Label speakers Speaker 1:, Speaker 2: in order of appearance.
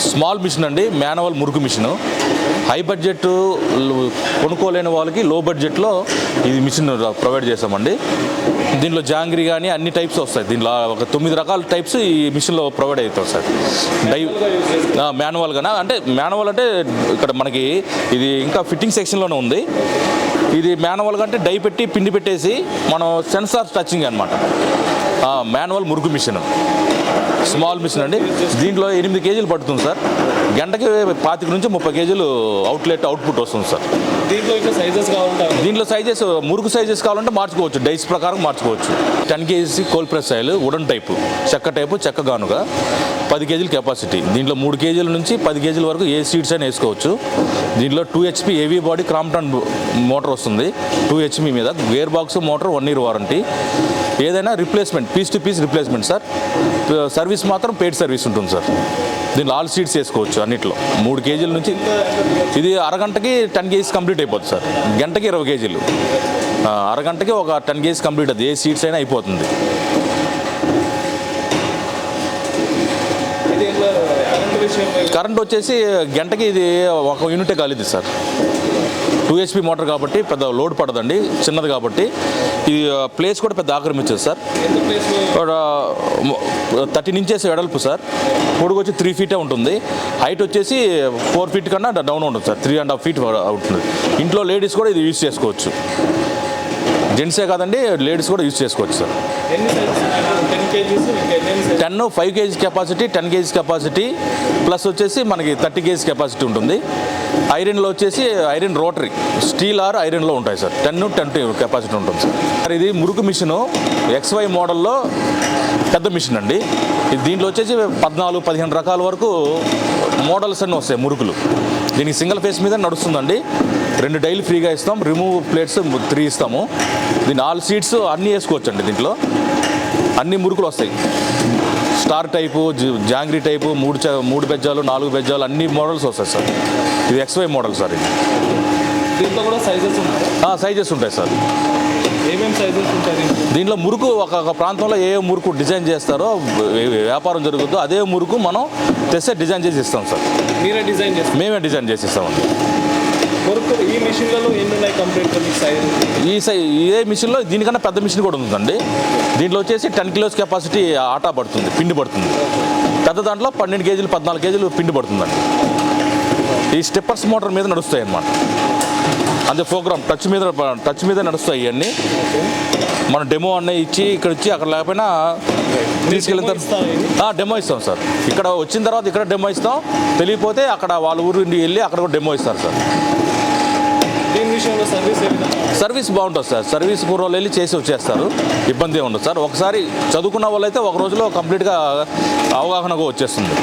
Speaker 1: Small machine అండి, manual murukku machine. High budget కొనుక్కోలేని వాళ్ళకి లో బడ్జెట్లో ఇది మిషన్ ప్రొవైడ్ చేస్తామండి. దీనిలో జాంగ్రీ కానీ అన్ని టైప్స్ వస్తాయి. దీనిలో ఒక 9 రకాల టైప్స్ ఈ మిషన్లో ప్రొవైడ్ అవుతాయి సార్. మాన్యువల్గా అంటే మాన్యువల్ అంటే ఇక్కడ మనకి ఇది ఇంకా ఫిట్టింగ్ సెక్షన్లోనే ఉంది. ఇది మాన్యువల్గా అంటే డై పెట్టి పిండి పెట్టేసి మనం సెన్సార్ టచింగ్ అనమాట. Manual murukku machine, small machine అండి. దీంట్లో 8 కేజీలు పడుతుంది సార్. గంటకి 25 నుంచి 30 కేజీలు అవుట్పుట్ వస్తుంది సార్. దీంట్లో సైజెస్ మురుకు సైజెస్ కావాలంటే మార్చుకోవచ్చు, డైస్ ప్రకారం మార్చుకోవచ్చు. 10 kgs coal press oil, wooden type, చెక్క గానుగా 10 కేజీల కెపాసిటీ. దీంట్లో 3 కేజీల నుంచి 10 కేజీల వరకు ఏ సీడ్స్ అయినా వేసుకోవచ్చు. దీంట్లో 2 HP ఏవీ బాడీ క్రాంప్టన్ మోటార్ వస్తుంది. 2 HP మీద gearbox motor 1 year warranty. ఏదైనా replacement piece to piece replacement sir. Service మాత్రం పెయిడ్ సర్వీస్ ఉంటుంది సార్. దీంట్లో ఆల్ సీడ్స్ వేసుకోవచ్చు అన్నిట్లో. 3 కేజీల నుంచి ఇది అరగంటకి 10 కేజీస్ కంప్లీట్ అయిపోతుంది సార్. గంటకి 20 కేజీలు, అరగంటకి ఒక 10 కేజీస్ కంప్లీట్ అవుతుంది. ఏ సీడ్స్ అయినా అయిపోతుంది. కరెంట్ వచ్చేసి గంటకి ఇది 1 యూనిటే కాలిది సార్. 2 HP మోటార్ కాబట్టి పెద్ద లోడ్ పడదండి, చిన్నది కాబట్టి. ఇది ప్లేస్ కూడా పెద్ద ఆక్రమించదు సార్. 13 inches వెడల్పు సార్. పొడుగు వచ్చి 3 feet ఉంటుంది. హైట్ వచ్చేసి 4 feet కన్నా డౌన్ ఉంటుంది సార్. 3.5 feet ఉంటుంది. ఇంట్లో లేడీస్ కూడా ఇది యూజ్ చేసుకోవచ్చు. జెంట్సే కాదండి, లేడీస్ కూడా యూజ్ చేసుకోవచ్చు sir. 5 kgs capacity, 10 kgs capacity plus వచ్చేసి మనకి 30 kgs కెపాసిటీ ఉంటుంది. ఐరన్లో వచ్చేసి ఐరన్ రోటరీ, స్టీల్ ఆర్ ఐరన్లో ఉంటాయి సార్. 10 కెపాసిటీ ఉంటుంది సార్. ఇది మురుకు మిషను XY మోడల్లో పెద్ద మిషన్ అండి. దీంట్లో వచ్చేసి 14-15 రకాల వరకు మోడల్స్ అన్నీ వస్తాయి మురుకులు. దీనికి సింగిల్ ఫేస్ మీద నడుస్తుందండి. 2 డైలు ఫ్రీగా ఇస్తాం, రిమూవ్ ప్లేట్స్ 3 ఇస్తాము. దీని ఆల్ సీట్స్ అన్నీ వేసుకోవచ్చు అండి. దీంట్లో అన్ని మురుకులు వస్తాయి. స్టార్ టైపు, జాంగ్రీ టైపు, 3 బెజ్జాలు, 4 బెజ్జాలు అన్ని మోడల్స్ వస్తాయి సార్. ఇది XY మోడల్ సార్. ఇది
Speaker 2: దీంట్లో కూడా
Speaker 1: సైజెస్ ఉంటాయి సార్.
Speaker 2: ఏమేమి సైజెస్ ఉంటాయి
Speaker 1: దీంట్లో? మురుకు ఒక ప్రాంతంలో ఏ మురుకు డిజైన్ చేస్తారో, వ్యాపారం జరుగుతుందో అదే మురుకు మనం తెస్తే డిజైన్ చేసి ఇస్తాం సార్.
Speaker 2: మీరే డిజైన్ చేస్తాం?
Speaker 1: మేమే డిజైన్ చేసి ఇస్తామండి.
Speaker 2: మురుకు ఈ మిషన్లలో ఎన్ని ఉన్నాయి కంప్లీట్గా సైజ్?
Speaker 1: ఇదే మిషన్లో దీనికన్నా పెద్ద మిషన్ కూడా ఉందండి. దీంట్లో వచ్చేసి 10 kilos కెపాసిటీ ఆటా పడుతుంది, పిండి పడుతుంది. పెద్ద దాంట్లో 12 కేజీలు 14 కేజీలు పిండి పడుతుందండి. ఈ స్టెప్పర్స్ మోటార్ మీద నడుస్తాయి అన్నమాట. అంతే ప్రోగ్రామ్ టచ్ మీద నడుస్తాయి ఇవన్నీ. మనం డెమో అన్నీ ఇచ్చి ఇక్కడ ఇచ్చి అక్కడ లేకపోయినా తీసుకెళ్ళిన తర్వాత డెమో ఇస్తాం సార్. ఇక్కడ వచ్చిన తర్వాత ఇక్కడ డెమో ఇస్తాం. తెలియకపోతే అక్కడ వాళ్ళ ఊరు వెళ్ళి అక్కడ కూడా డెమో ఇస్తారు సార్. సర్వీస్ బాగుంటుంది సార్. సర్వీస్ పూర్వాలు వెళ్ళి చేసి వచ్చేస్తారు, ఇబ్బంది ఉండదు సార్. ఒకసారి చదువుకున్న వాళ్ళు అయితే ఒక రోజులో కంప్లీట్గా అవగాహనగా వచ్చేస్తుంది.